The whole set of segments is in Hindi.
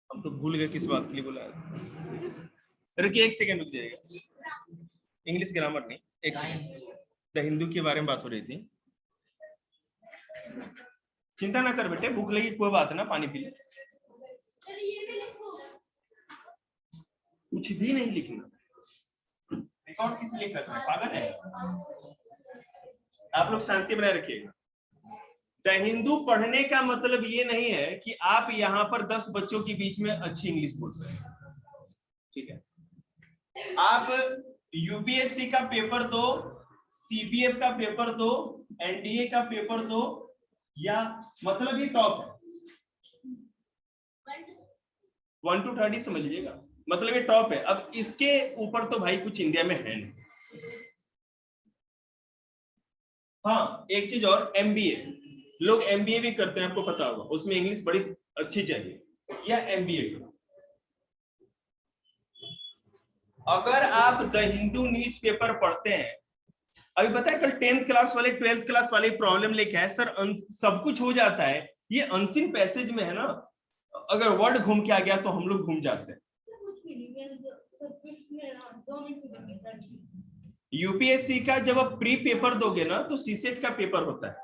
हम तो भूल गए किस बात के लिए बुलाया था। रुकिए एक सेकंड रुक जाएगा। इंग्लिश ग्रामर नहीं, एक सेकंड। द हिंदू के बारे में बात हो रही थी। चिंता ना कर बेटे, भूख लगी कोई बात ना, पानी पी ले। कुछ भी नहीं लिखना, रिकॉर्ड किस लिए कर रहे हैं, पागल है आप लोग। शांति बनाए रखिएगा। द हिंदू पढ़ने का मतलब ये नहीं है कि आप यहाँ पर 10 बच्चों के बीच में अच्छी इंग्लिश बोल सकते, ठीक है। आप यूपीएससी का पेपर दो, सीपीएफ का पेपर दो, एनडीए का पेपर दो, या मतलब ये टॉप है 1 to 30 समझ लीजिएगा, मतलब ये टॉप है। अब इसके ऊपर तो भाई कुछ इंडिया में है नहीं। हाँ एक चीज और, एमबीए, लोग एमबीए भी करते हैं, आपको पता होगा, उसमें इंग्लिश बड़ी अच्छी चाहिए, या एमबीए करो। अगर आप द हिंदू न्यूज़पेपर पढ़ते हैं, अभी पता है कल 10th क्लास वाले 12th क्लास वाले प्रॉब्लम लेके आए सर, सब कुछ हो जाता है, ये अनसीन पैसेज में है ना, अगर वर्ड घूम के आ गया तो हम लोग घूम जाते हैं। यूपीएससी का जब आप प्री पेपर दोगे ना तो सीसेट का पेपर होता है,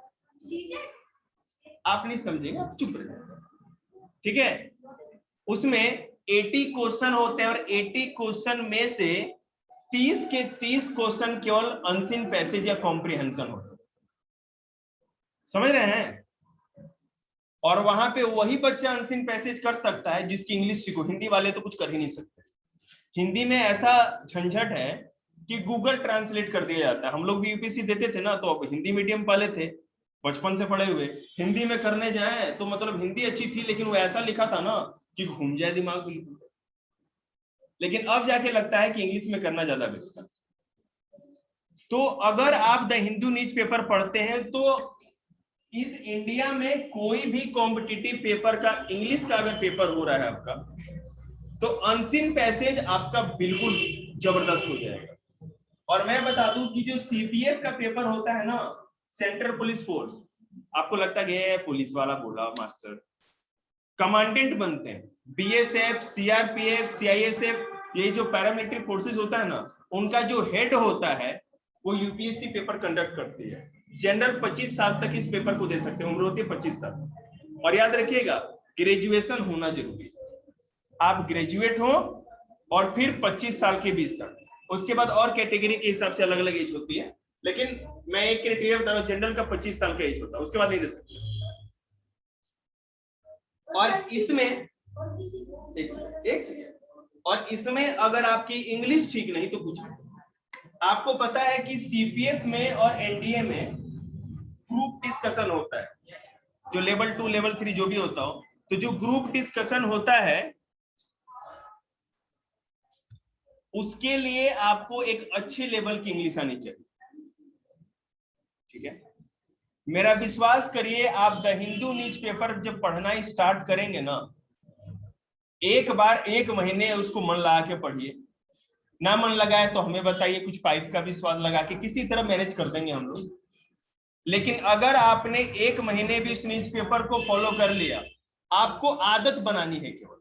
आप नहीं समझेंगे, आप चुप रहिए, ठीक है। उसमें 80 क्वेश्चन होते हैं और 80 क्वेश्चन में से 30 के 30 क्वेश्चन केवल अनसीन पैसेज या कॉम्प्रिहेंशन होते हैं, समझ रहे हैं। और वहां पे वही बच्चा अनसीन पैसेज कर सकता है जिसकी इंग्लिश ठीक हो, हिंदी वाले तो कुछ कर ही नहीं सकते। हिंदी में ऐसा झंझट है कि गूगल ट्रांसलेट कर दिया जाता है। हम लोग भी यूपीएससी देते थे ना, तो अब हिंदी मीडियम वाले थे, बचपन से पढ़े हुए, हिंदी में करने जाए तो मतलब हिंदी अच्छी थी लेकिन वो ऐसा लिखा था ना कि घूम जाए दिमाग बिल्कुल। लेकिन अब जाके लगता है कि इंग्लिश में करना ज्यादा बेस्ट है। तो अगर आप द हिंदू न्यूज़पेपर पढ़ते हैं तो इस इंडिया में कोई भी कॉम्पिटिटिव पेपर का इंग्लिश का अगर पेपर हो रहा है आपका, तो अनसीन पैसेज आपका बिल्कुल जबरदस्त हो जाएगा। और मैं बता दूं कि जो सीपीएफ का पेपर होता है ना, सेंट्रल पुलिस फोर्स, आपको लगता है पुलिस वाला बोला मास्टर, कमांडेंट बनते हैं बीएसएफ, सीआरपीएफ, सीआईएसएफ, ये जो पैरामिलिट्री फोर्सेस होता है ना, उनका जो हेड होता है वो यूपीएससी पेपर कंडक्ट करती है। जनरल 25 साल तक इस पेपर को दे सकते हैं, उम्र होती है 25 साल। और याद रखिएगा ग्रेजुएशन होना जरूरी है, आप ग्रेजुएट हो और फिर 25 साल के बीच तक, उसके बाद और कैटेगरी के हिसाब से अलग अलग एज होती है, लेकिन मैं एक क्राइटेरिया बता रहा हूं, जनरल का 25 साल का एज होता है, उसके बाद नहीं दे सकते। और इसमें एक सेकेंड, और इसमें अगर आपकी इंग्लिश ठीक नहीं तो कुछ नहीं। आपको पता है कि सीपीएफ में और एनडीए में ग्रुप डिस्कशन होता है, जो लेवल 2 लेवल 3 जो भी होता हो, तो जो ग्रुप डिस्कशन होता है उसके लिए आपको एक अच्छे लेवल की इंग्लिश आनी चाहिए, ठीक है। मेरा विश्वास करिए, आप द हिंदू न्यूज़पेपर जब पढ़ना स्टार्ट करेंगे ना, एक बार 1 महीने उसको मन लगा के पढ़िए, ना मन लगाए तो हमें बताइए, कुछ पाइप का भी स्वाद लगा के किसी तरह मैनेज कर देंगे हम लोग। लेकिन अगर आपने 1 महीने भी इस न्यूज़पेपर को फॉलो कर लिया, आपको आदत बनानी है केवल,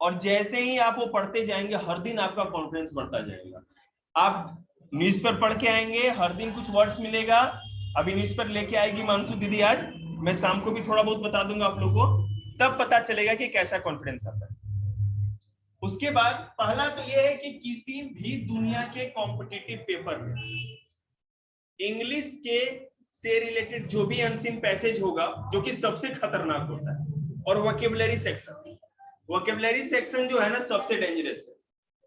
और जैसे ही आप वो पढ़ते जाएंगे हर दिन आपका कॉन्फिडेंस बढ़ता जाएगा। आप न्यूज़पेपर पढ़ के आएंगे, हर दिन कुछ वर्ड्स मिलेगा। अभी न्यूज़पेपर लेके आएगी मानसू दीदी आज, मैं शाम को भी थोड़ा बहुत बता दूंगा आप लोगों को, तब पता चलेगा कि कैसा कॉन्फिडेंस आता है। उसके बाद पहला तो यह है कि किसी भी दुनिया के कॉम्पिटिटिव पेपर में इंग्लिश के से रिलेटेड जो भी अनसीन पैसेज होगा, जो कि सबसे खतरनाक होता है, और वोकैबुलरी सेक्शन, वोकैबुलरी सेक्शन जो है ना सबसे डेंजरस है।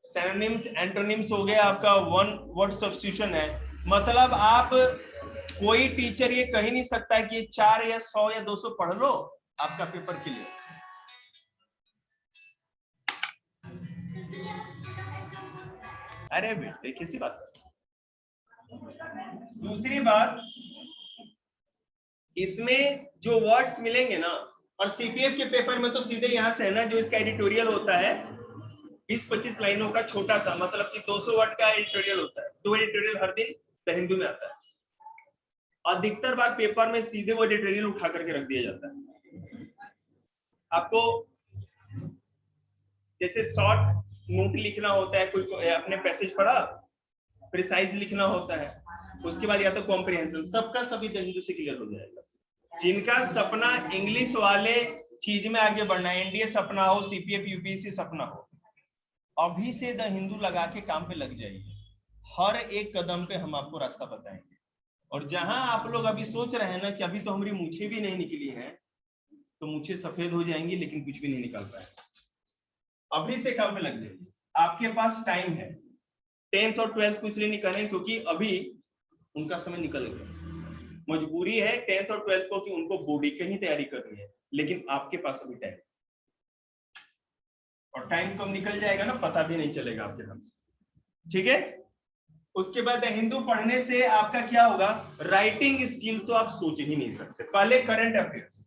सिनोनिम्स एंटोनिम्स हो गया, आपका वन वर्ड सब्स्टिट्यूशन है, मतलब आप, कोई टीचर ये कह नहीं सकता कि 4 या 100 या 200 पढ़ लो आपका पेपर क्लियर। अरे बेटे किसी बात। दूसरी बात, इसमें जो वर्ड्स मिलेंगे ना, और सीपीएफ के पेपर में तो सीधे यहां से है ना, जो इसका एडिटोरियल होता है 20-25 लाइनों का छोटा सा, मतलब कि 200 वर्ड का एडिटोरियल होता है, 2 एडिटोरियल हर दिन द हिंदू में आता है। अधिकतर बार पेपर में सीधे वो एडिटोरियल उठा करके रख दिया जाता है। आपको जैसे शॉर्ट नोट लिखना होता है, कोई अपने पैसेज पढ़ा, प्रिसाइज लिखना होता है, उसके बाद या तो कॉम्प्रिहेंशन, सबका सभी द हिंदू से क्लियर हो जाएगा। जिनका सपना इंग्लिश वाले चीज में आगे बढ़ना है, एनडीए सपना हो, सीपीएफ यूपीएससी सपना हो, अभी से द हिंदू लगा के काम पे लग जाइए। हर एक कदम पे हम आपको रास्ता बताएंगे। और जहां आप लोग अभी सोच रहे हैं ना कि अभी तो हमारी मूछें भी नहीं निकली हैं, तो मूछें सफेद हो जाएंगी लेकिन कुछ भी नहीं निकल पाएगा। अभी से काम पे लग जाइए, आपके पास टाइम है। 10th और 12th को इसलिए नहीं कर रहे क्योंकि अभी उनका समय निकल गया। मजबूरी है 10th और 12th को कि उनको बोर्ड की ही तैयारी करनी है, लेकिन आपके पास अभी टाइम, और टाइम कब निकल जाएगा ना पता भी नहीं चलेगा आपके ढंग से। ठीक है, उसके बाद हिंदू पढ़ने से आपका क्या होगा, राइटिंग स्किल तो आप सोच ही नहीं सकते। पहले करंट अफेयर्स,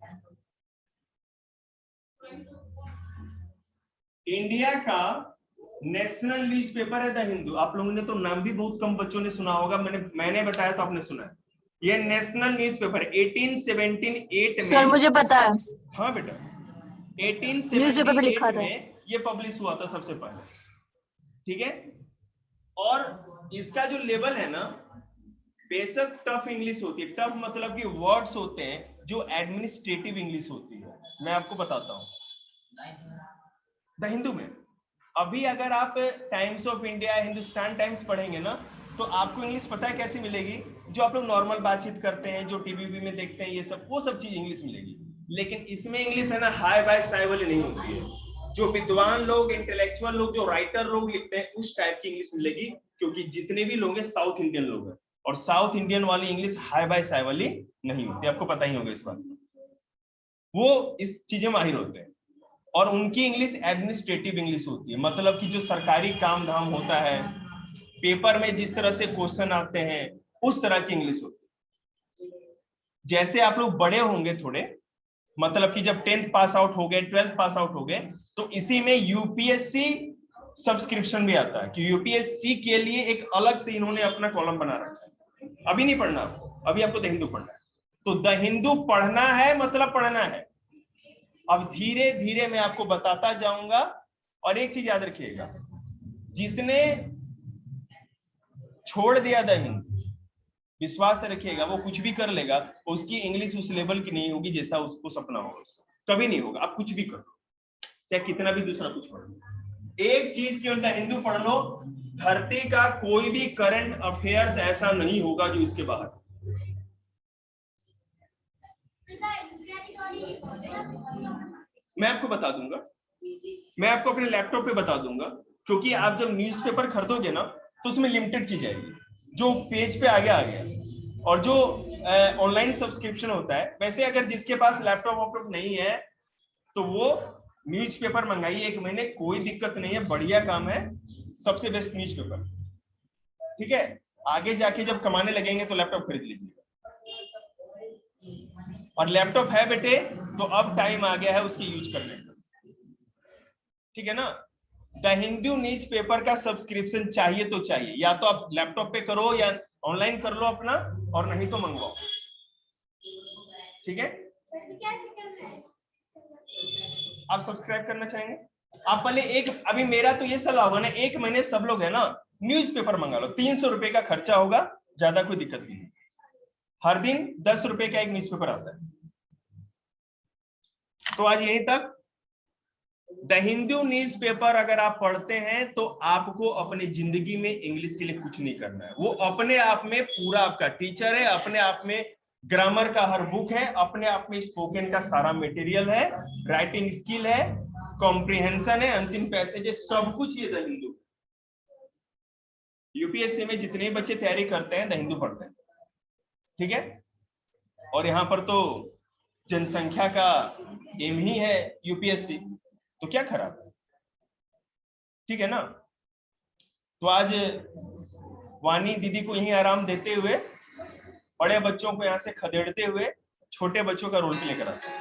इंडिया का नेशनल न्यूज़पेपर है द हिंदू। आप लोगों ने तो नाम भी बहुत कम बच्चों ने सुना होगा, मैंने बताया तो आपने सुना है। ये नेशनल न्यूज़पेपर 1878 में, सर मुझे पता है। हाँ बेटा, 1878 में ये पब्लिश हुआ था सबसे पहले। ठीक है, और इसका जो लेवल है ना, बेशक टफ इंग्लिश होती है, टफ मतलब कि वर्ड्स होते हैं जो एडमिनिस्ट्रेटिव इंग्लिश होती है। मैं आपको बताता हूं द हिंदू में। अभी अगर आप times of India, Hindustan times पढ़ेंगे ना, तो आपको इंग्लिश पता है कैसी मिलेगी, जो आप लोग नॉर्मल बातचीत करते हैं, जो टीवी में देखते हैं, ये सब वो सब चीज इंग्लिश मिलेगी। लेकिन इसमें इंग्लिश है ना हाई बाय साई वाली नहीं होती है। जो विद्वान लोग, इंटेलेक्चुअल लोग, जो राइटर लोग लिखते हैं, उस टाइप की इंग्लिश मिलेगी। क्योंकि जितने भी लोग हैं साउथ इंडियन लोग हैं, और साउथ इंडियन वाली इंग्लिश हाई बाय साई वाली नहीं होती, आपको पता ही होगा इस बात। वो इस चीजें माहिर होते हैं, और उनकी इंग्लिश एडमिनिस्ट्रेटिव इंग्लिश होती है। मतलब कि जो सरकारी काम धाम होता है, पेपर में जिस तरह से क्वेश्चन आते हैं, उस तरह की इंग्लिश होती है। जैसे आप लोग बड़े होंगे थोड़े, मतलब कि जब 10th पास आउट हो गए, 12th पास आउट हो गए, तो इसी में यूपीएससी सब्सक्रिप्शन भी आता है कि यूपीएससी के लिए एक अलग से इन्होंने अपना कॉलम बना रखा है। अभी नहीं पढ़ना आपको, अभी आपको द हिंदू पढ़ना है। तो द हिंदू पढ़ना है मतलब पढ़ना है। अब धीरे धीरे मैं आपको बताता जाऊंगा। और एक चीज याद रखिएगा, जिसने छोड़ दिया द हिंदू, विश्वास रखिएगा वो कुछ भी कर लेगा, उसकी इंग्लिश उस लेवल की नहीं होगी जैसा उसको सपना होगा, उसका कभी नहीं होगा। आप कुछ भी कर लो, चाहे कितना भी दूसरा कुछ पढ़ लो, एक चीज केवल द हिंदू पढ़ लो, धरती का कोई भी करंट अफेयर्स ऐसा नहीं होगा जो इसके बाहर। मैं आपको बता दूंगा, मैं आपको अपने लैपटॉप पे बता दूंगा, क्योंकि आप जब न्यूज़पेपर खरीदोगे ना, तो उसमें लिमिटेड चीज आएगी, जो पेज पे आ गया। और जो ऑनलाइन सब्सक्रिप्शन होता है, वैसे अगर जिसके पास लैपटॉप वैपटॉप नहीं है, तो वो न्यूज़पेपर मंगाइए 1 महीने, कोई दिक्कत नहीं है, बढ़िया काम है, सबसे बेस्ट न्यूज़पेपर। ठीक है, आगे जाके जब कमाने लगेंगे तो लैपटॉप खरीद लीजिएगा। और लैपटॉप है बेटे, तो अब टाइम आ गया है उसकी यूज करने का। ठीक है ना, द हिंदू न्यूज पेपर का सब्सक्रिप्शन चाहिए तो चाहिए, या तो आप लैपटॉप पे करो या ऑनलाइन कर लो अपना, और नहीं तो मंगवाओ। ठीक है, आप सब्सक्राइब करना चाहेंगे, आप पहले एक, अभी मेरा तो ये सलाह होगा ना, 1 महीने सब लोग है ना न्यूज़पेपर मंगा लो, 300 रुपए का खर्चा होगा, ज्यादा कोई दिक्कत नहीं। हर दिन 10 रुपए का एक न्यूज़पेपर आता है। तो आज यहीं तक। द हिंदू न्यूज़पेपर अगर आप पढ़ते हैं तो आपको अपनी जिंदगी में इंग्लिश के लिए कुछ नहीं करना है, वो अपने आप में पूरा आपका टीचर है, अपने आप में ग्रामर का हर बुक है, अपने आप में स्पोकन का सारा मटेरियल है, राइटिंग स्किल है, कॉम्प्रिहेंशन है, अनसीन पैसेज है, सब कुछ ये द हिंदू। यूपीएससी में जितने बच्चे तैयारी करते हैं द हिंदू पढ़ते हैं। ठीक है, और यहाँ पर तो जनसंख्या का एम ही है यूपीएससी, तो क्या खराब है। ठीक है ना, तो आज वानी दीदी को यही आराम देते हुए, बड़े बच्चों को यहाँ से खदेड़ते हुए, छोटे बच्चों का रोल प्ले कराते हैं।